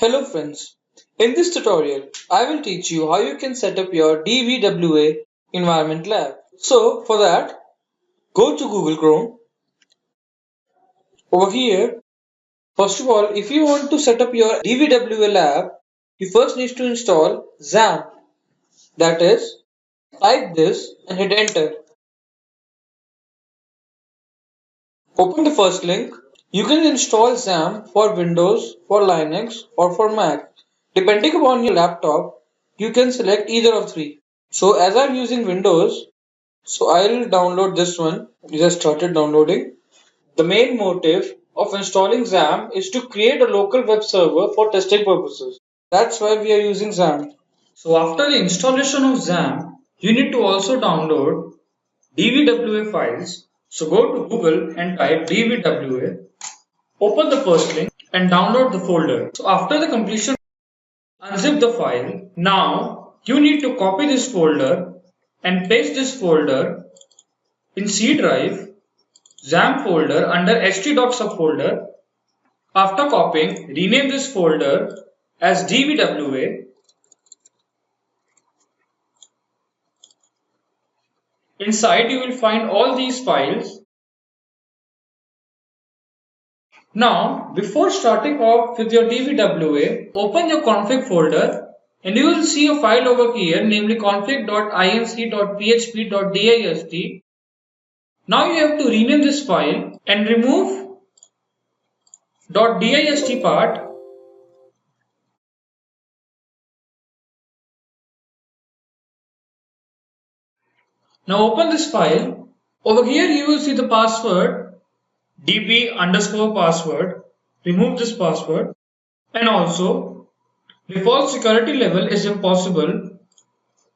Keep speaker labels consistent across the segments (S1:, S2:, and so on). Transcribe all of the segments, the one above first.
S1: Hello friends, in this tutorial I will teach you how you can set up your DVWA environment lab. So for that, go to Google Chrome. Over here, first of all, if you want to set up your DVWA lab, you first need to install XAMPP. That is, type this and hit enter. Open the first link. You can install XAMPP for Windows, for Linux or for Mac. Depending upon your laptop, you can select either of three. So as I'm using Windows, so I'll download this one. It just started downloading. The main motive of installing XAMPP is to create a local web server for testing purposes. That's why we are using XAMPP. So after the installation of XAMPP, you need to also download DVWA files. So go to Google and type DVWA, open the first link and download the folder. So after the completion, unzip the file. Now you need to copy this folder and paste this folder in C drive, XAMPP folder under htdoc subfolder. After copying, rename this folder as DVWA. Inside you will find all these files. Now, before starting off with your DVWA, open your config folder and you will see a file over here, namely config.inc.php.dist. Now you have to rename this file and remove .dist part. Now open this file. Over here you will see the password dp_password. Remove this password, and also default security level is impossible.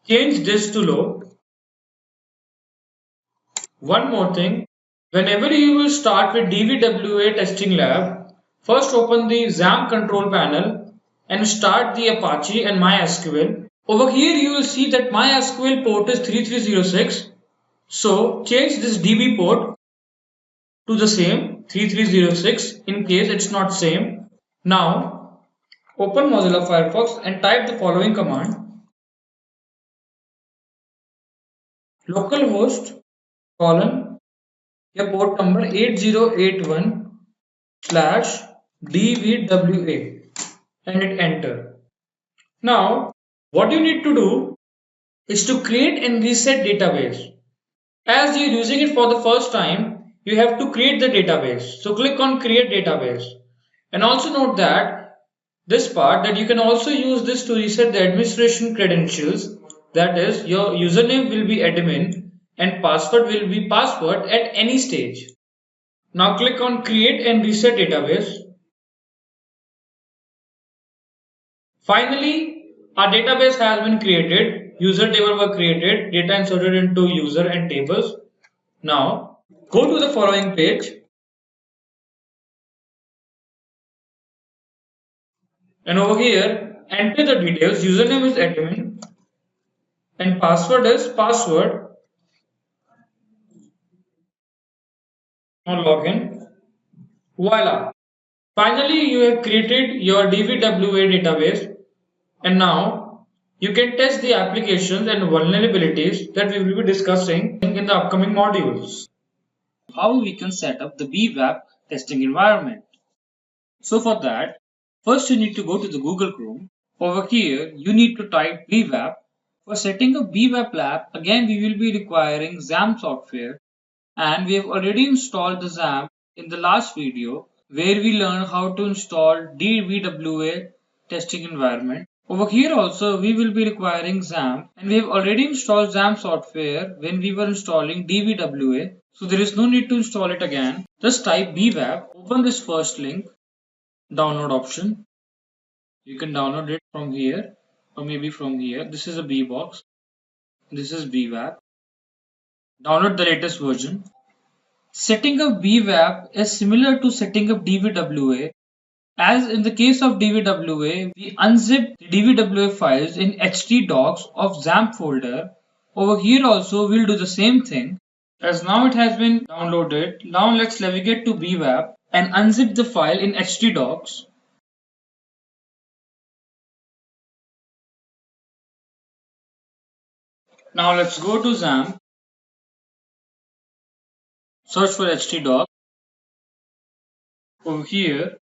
S1: Change this to low. One more thing, whenever you will start with DVWA testing lab, first open the XAMPP control panel and start the Apache and MySQL. Over here you will see that MySQL port is 3306. So change this DB port to the same 3306 in case it's not same. Now open Mozilla Firefox and type the following command: localhost your port number 8081/DVWA and hit enter. Now what you need to do is to create and reset database. As you're using it for the first time, you have to create the database. So click on create database. And also note that this part that you can also use this to reset the administration credentials. That is, your username will be admin and password will be password at any stage. Now click on create and reset database. Finally, our database has been created. User table were created, data inserted into user and tables. Now go to the following page and over here enter the details. Username is admin and password is password. Now login. Voila! Finally, you have created your DVWA database, and now you can test the applications and vulnerabilities that we will be discussing in the upcoming modules. How we can set up the bWAPP testing environment. So for that, first you need to go to the Google Chrome. Over here, you need to type bWAPP. For setting up bWAPP lab, again we will be requiring XAMPP software, and we have already installed the XAMPP in the last video where we learned how to install DVWA testing environment. Over here also we will be requiring XAMPP, and we have already installed XAMPP software when we were installing DVWA, so there is no need to install it again. Just type bWAPP, open this first link, download option. You can download it from here or maybe from here. This is a B box. This is bWAPP. Download the latest version. Setting up bWAPP is similar to setting up DVWA. As in the case of DVWA, we unzip the DVWA files in htdocs of XAMPP folder. Over here also we'll do the same thing. As now it has been downloaded, now let's navigate to bWAPP and unzip the file in htdocs. Now let's go to XAMPP, search for htdoc. Over here,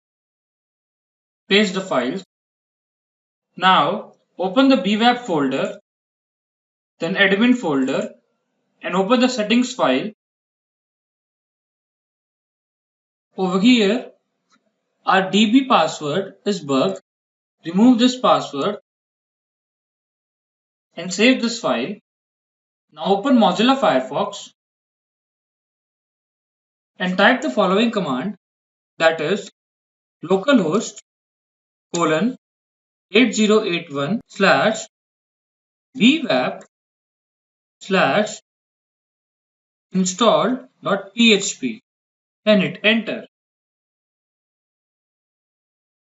S1: paste the files. Now open the bWAPP folder, then admin folder, and open the settings file. Over here, our DB password is bug. Remove this password and save this file. Now open Mozilla Firefox and type the following command, that is localhost colon 8081 slash bwap slash install.php and hit enter.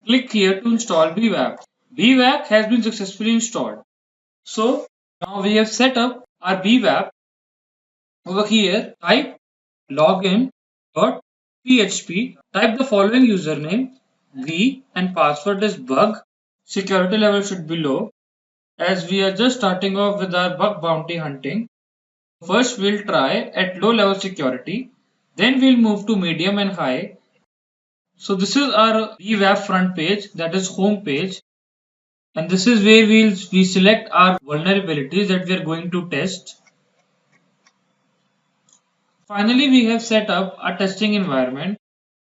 S1: Click here to install bWAPP. bWAPP has been successfully installed. So now we have set up our bWAPP. Over here, type login.php, type the following username, v, and password is bug. Security level should be low, as we are just starting off with our bug bounty hunting. First we'll try at low level security, then we'll move to medium and high. So this is our bWAPP front page, that is home page, and this is where we select our vulnerabilities that we are going to test. Finally, we have set up a testing environment.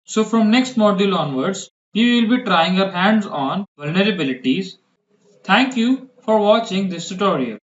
S1: So from next module onwards, we will be trying our hands-on vulnerabilities. Thank you for watching this tutorial.